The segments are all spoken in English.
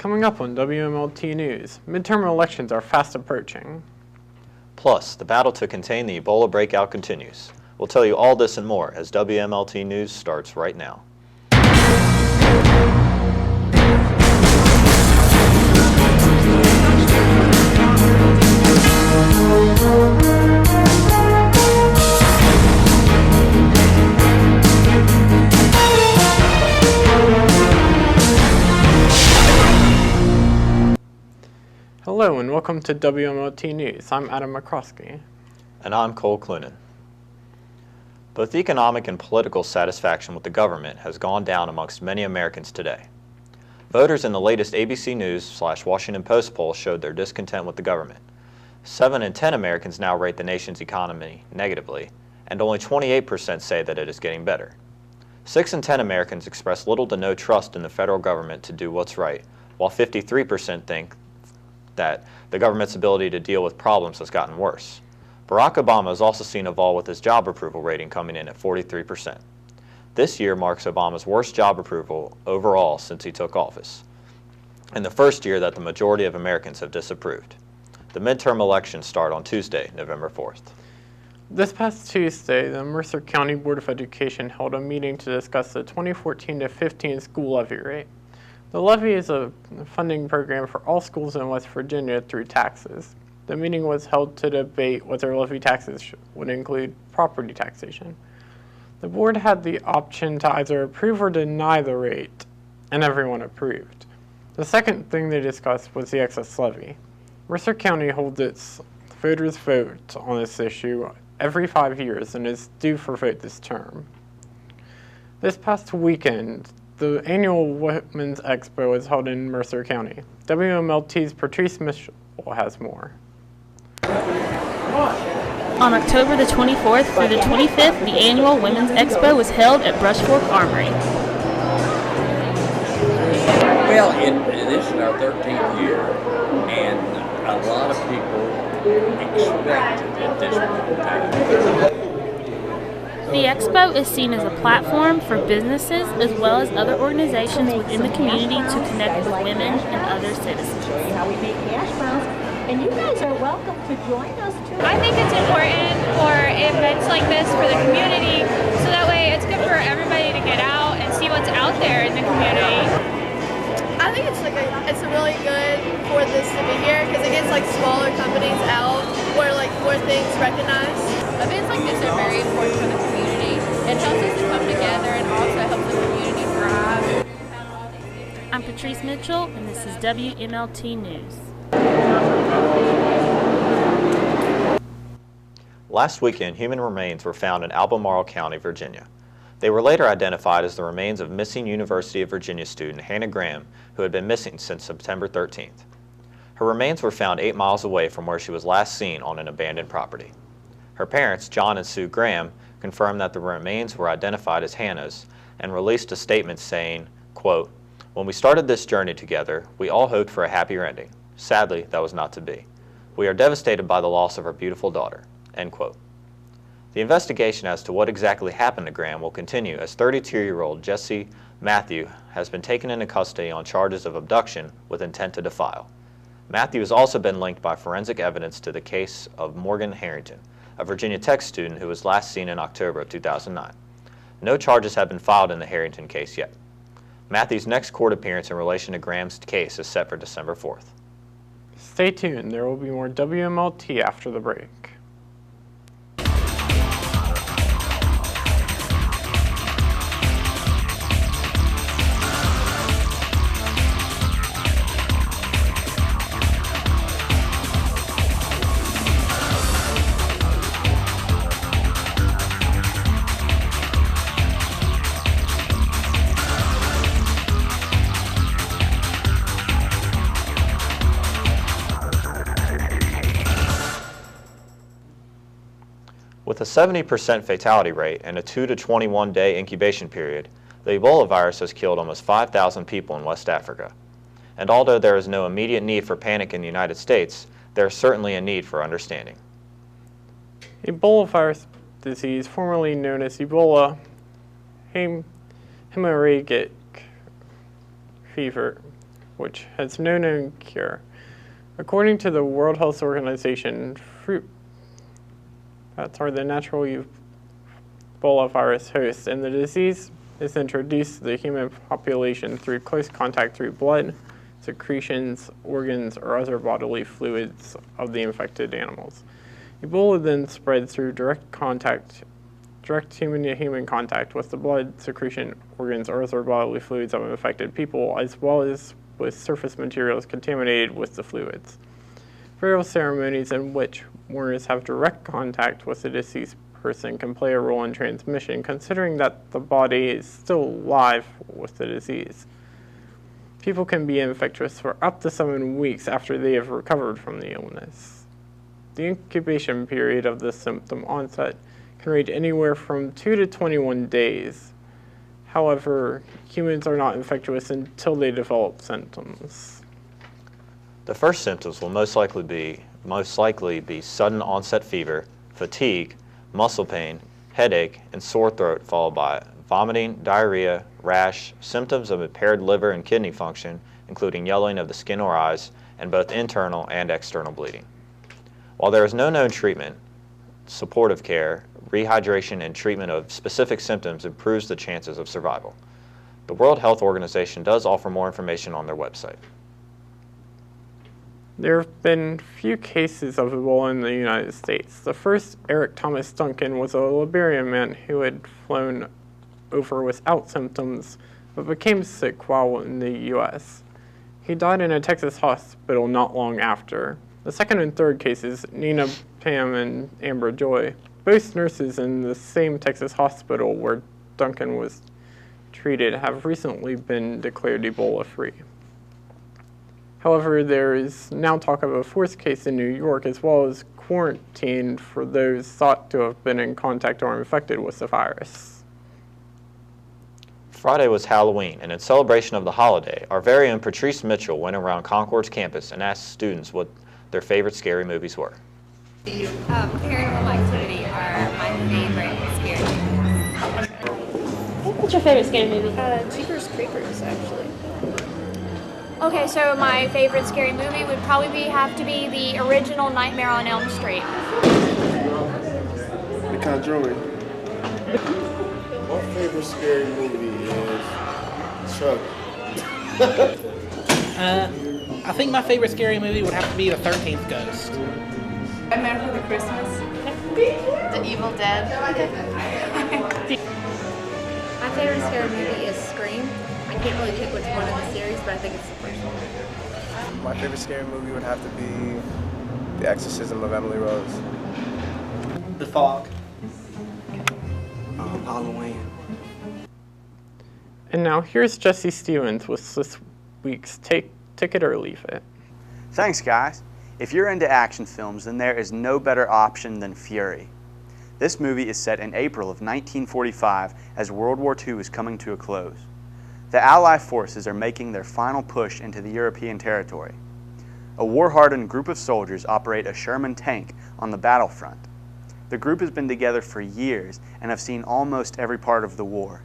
Coming up on WMLT News, midterm elections are fast approaching. Plus, the battle to contain the Ebola breakout continues. We'll tell you all this and more as WMLT News starts right now. Hello and welcome to WMLT News. I'm Adam McCroskey. And I'm Cole Clunan. Both economic and political satisfaction with the government has gone down amongst many Americans today. Voters in the latest ABC News/Washington Post poll showed their discontent with the government. 7 in 10 Americans now rate the nation's economy negatively, and only 28% say that it is getting better. 6 in 10 Americans express little to no trust in the federal government to do what's right, while 53% think that the government's ability to deal with problems has gotten worse. Barack Obama is also seen to fall with his job approval rating coming in at 43%. This year marks Obama's worst job approval overall since he took office, and the first year that the majority of Americans have disapproved. The midterm elections start on Tuesday, November 4th. This past Tuesday, the Mercer County Board of Education held a meeting to discuss the 2014-15 school levy rate. The levy is a funding program for all schools in West Virginia through taxes. The meeting was held to debate whether levy taxes would include property taxation. The board had the option to either approve or deny the rate, and everyone approved. The second thing they discussed was the excess levy. Mercer County holds its voters' vote on this issue every 5 years and is due for vote this term. This past weekend, the annual Women's Expo was held in Mercer County. WMLT's Patrice Mitchell has more. On October the 24th through the 25th, the annual Women's Expo was held at Brush Fork Armory. Well, this is our 13th year, and a lot of people expect it at this point in time. The Expo is seen as a platform for businesses as well as other organizations within the community to connect with women and other citizens. How we make cash flows, and you guys are welcome to join us too. I think it's important for events like this for the community, so that way it's good for everybody to get out and see what's out there in the community. I think it's it's really good for this to be here because it gets smaller companies out where more things recognized. Events like this are very important for the community. It helps us to come together and also helps the community thrive. I'm Patrice Mitchell, and this is WMLT News. Last weekend, human remains were found in Albemarle County, Virginia. They were later identified as the remains of missing University of Virginia student Hannah Graham, who had been missing since September 13th. Her remains were found 8 miles away from where she was last seen on an abandoned property. Her parents, John and Sue Graham, confirmed that the remains were identified as Hannah's and released a statement saying, quote, "When we started this journey together, we all hoped for a happier ending. Sadly, that was not to be. We are devastated by the loss of our beautiful daughter," end quote. The investigation as to what exactly happened to Graham will continue as 32-year-old Jesse Matthew has been taken into custody on charges of abduction with intent to defile. Matthew has also been linked by forensic evidence to the case of Morgan Harrington, a Virginia Tech student who was last seen in October of 2009. No charges have been filed in the Harrington case yet. Matthew's next court appearance in relation to Graham's case is set for December 4th. Stay tuned, there will be more WMLT after the break. With a 70% fatality rate and a 2 to 21 day incubation period, the Ebola virus has killed almost 5,000 people in West Africa. And although there is no immediate need for panic in the United States, there is certainly a need for understanding. Ebola virus disease, formerly known as Ebola hemorrhagic fever, which has no known cure. According to the World Health Organization, fruit bats are the natural Ebola virus host, and the disease is introduced to the human population through close contact through blood, secretions, organs, or other bodily fluids of the infected animals. Ebola then spreads through direct human-to-human contact with the blood, secretion, organs, or other bodily fluids of infected people, as well as with surface materials contaminated with the fluids. Burial ceremonies in which mourners have direct contact with the deceased person can play a role in transmission, considering that the body is still alive with the disease. People can be infectious for up to 7 weeks after they have recovered from the illness. The incubation period of the symptom onset can range anywhere from 2 to 21 days. However, humans are not infectious until they develop symptoms. The first symptoms will most likely be sudden onset fever, fatigue, muscle pain, headache, and sore throat, followed by vomiting, diarrhea, rash, symptoms of impaired liver and kidney function, including yellowing of the skin or eyes, and both internal and external bleeding. While there is no known treatment, supportive care, rehydration, and treatment of specific symptoms improves the chances of survival. The World Health Organization does offer more information on their website. There have been few cases of Ebola in the United States. The first, Eric Thomas Duncan, was a Liberian man who had flown over without symptoms, but became sick while in the U.S. He died in a Texas hospital not long after. The second and third cases, Nina Pam and Amber Joy, both nurses in the same Texas hospital where Duncan was treated, have recently been declared Ebola-free. However, there is now talk of a fourth case in New York, as well as quarantine for those thought to have been in contact or infected with the virus. Friday was Halloween, and in celebration of the holiday, our very own Patrice Mitchell went around Concord's campus and asked students what their favorite scary movies were. Paranormal Activity are my favorite scary movies. What's your favorite scary movie? Jeepers Creepers, actually. Okay, so my favorite scary movie would probably have to be the original Nightmare on Elm Street. The Conjuring. My favorite scary movie is Chuck. I think my favorite scary movie would have to be The 13th Ghost. Nightmare Before Christmas. The Evil Dead. My favorite scary movie is Scream. I can't really pick which one in the series, but I think it's the first one. My favorite scary movie would have to be The Exorcism of Emily Rose. The Fog. Halloween. And now here's Jesse Stevens with this week's Take It or Leave It. Thanks, guys. If you're into action films, then there is no better option than Fury. This movie is set in April of 1945 as World War II is coming to a close. The Allied forces are making their final push into the European territory. A war-hardened group of soldiers operate a Sherman tank on the battlefront. The group has been together for years and have seen almost every part of the war.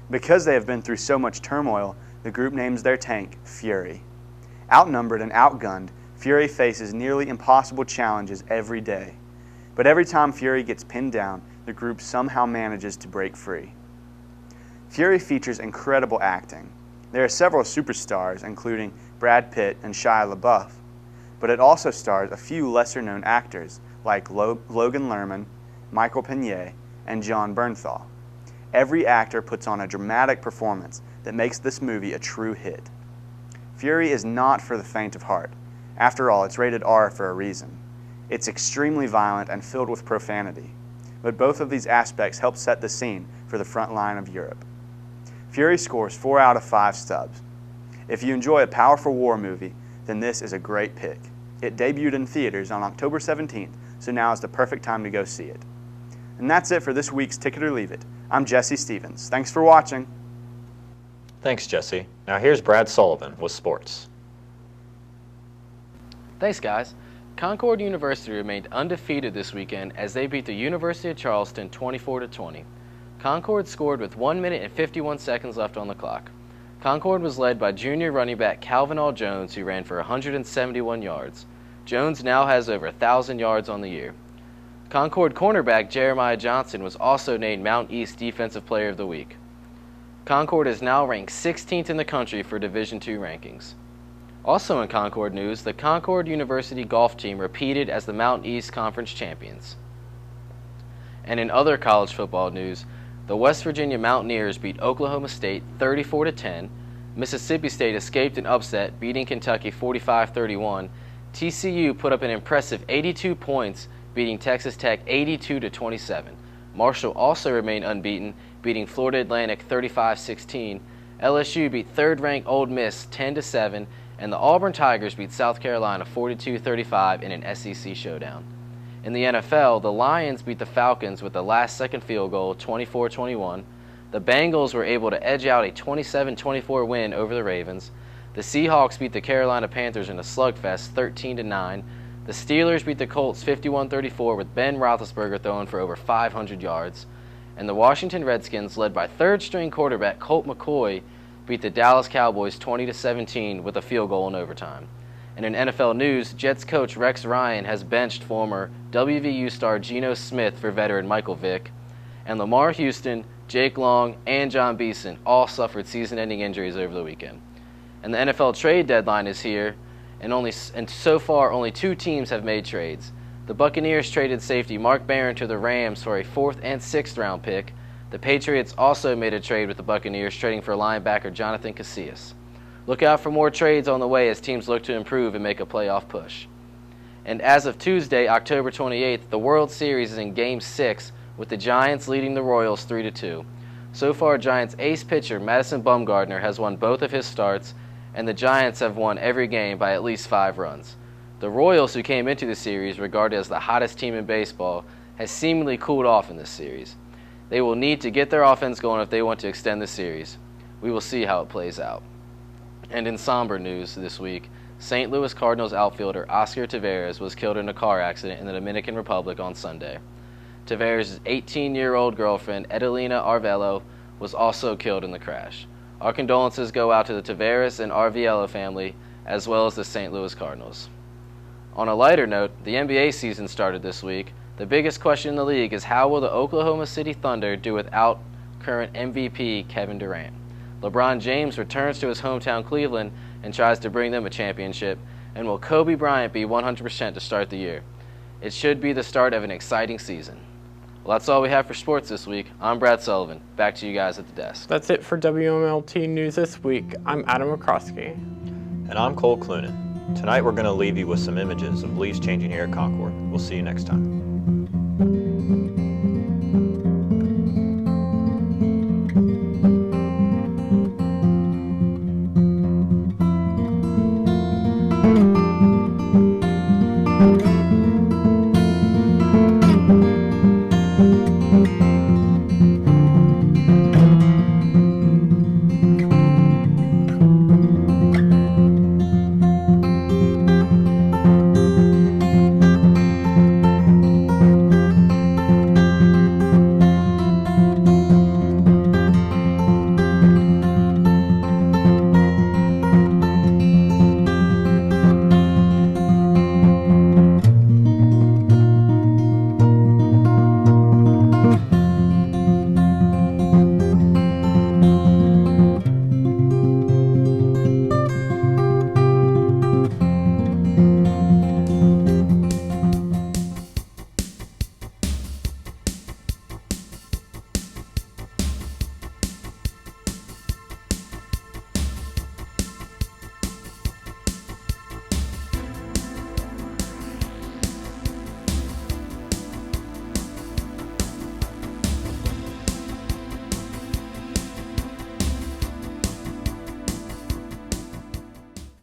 Because they have been through so much turmoil, the group names their tank Fury. Outnumbered and outgunned, Fury faces nearly impossible challenges every day. But every time Fury gets pinned down, the group somehow manages to break free. Fury features incredible acting. There are several superstars, including Brad Pitt and Shia LaBeouf, but it also stars a few lesser-known actors like Logan Lerman, Michael Peña, and John Bernthal. Every actor puts on a dramatic performance that makes this movie a true hit. Fury is not for the faint of heart. After all, it's rated R for a reason. It's extremely violent and filled with profanity, but both of these aspects help set the scene for the front line of Europe. Fury scores 4 out of 5 stubs. If you enjoy a powerful war movie, then this is a great pick. It debuted in theaters on October 17th, so now is the perfect time to go see it. And that's it for this week's Ticket or Leave It. I'm Jesse Stevens. Thanks for watching. Thanks, Jesse. Now here's Brad Sullivan with sports. Thanks, guys. Concord University remained undefeated this weekend as they beat the University of Charleston 24-20. Concord scored with 1 minute and 51 seconds left on the clock. Concord was led by junior running back Calvin All Jones, who ran for 171 yards. Jones now has over 1,000 yards on the year. Concord cornerback Jeremiah Johnson was also named Mountain East Defensive Player of the Week. Concord is now ranked 16th in the country for Division II rankings. Also in Concord news, the Concord University golf team repeated as the Mountain East Conference champions. And in other college football news, the West Virginia Mountaineers beat Oklahoma State 34-10. Mississippi State escaped an upset, beating Kentucky 45-31. TCU put up an impressive 82 points, beating Texas Tech 82-27. Marshall also remained unbeaten, beating Florida Atlantic 35-16. LSU beat third-ranked Ole Miss 10-7, and the Auburn Tigers beat South Carolina 42-35 in an SEC showdown. In the NFL, the Lions beat the Falcons with the last-second field goal, 24-21. The Bengals were able to edge out a 27-24 win over the Ravens. The Seahawks beat the Carolina Panthers in a slugfest, 13-9. The Steelers beat the Colts 51-34 with Ben Roethlisberger throwing for over 500 yards. And the Washington Redskins, led by third-string quarterback Colt McCoy, beat the Dallas Cowboys 20-17 with a field goal in overtime. And in NFL news, Jets coach Rex Ryan has benched former WVU star Geno Smith for veteran Michael Vick. And Lamar Houston, Jake Long, and John Beeson all suffered season-ending injuries over the weekend. And the NFL trade deadline is here, and so far only 2 teams have made trades. The Buccaneers traded safety Mark Barron to the Rams for a 4th and 6th round pick. The Patriots also made a trade with the Buccaneers, trading for linebacker Jonathan Casillas. Look out for more trades on the way as teams look to improve and make a playoff push. And as of Tuesday, October 28th, the World Series is in Game 6 with the Giants leading the Royals 3-2. So far, Giants ace pitcher Madison Bumgarner has won both of his starts, and the Giants have won every game by at least 5 runs. The Royals, who came into the series regarded as the hottest team in baseball, has seemingly cooled off in this series. They will need to get their offense going if they want to extend the series. We will see how it plays out. And in somber news this week, St. Louis Cardinals outfielder Oscar Taveras was killed in a car accident in the Dominican Republic on Sunday. Taveras' 18-year-old girlfriend, Edelina Arvello, was also killed in the crash. Our condolences go out to the Taveras and Arvello family, as well as the St. Louis Cardinals. On a lighter note, the NBA season started this week. The biggest question in the league is how will the Oklahoma City Thunder do without current MVP Kevin Durant? LeBron James returns to his hometown Cleveland and tries to bring them a championship, and will Kobe Bryant be 100% to start the year? It should be the start of an exciting season. Well, that's all we have for sports this week. I'm Brad Sullivan. Back to you guys at the desk. That's it for WMLT News this week. I'm Adam McCroskey. And I'm Cole Clunan. Tonight we're going to leave you with some images of leaves changing here at Concord. We'll see you next time.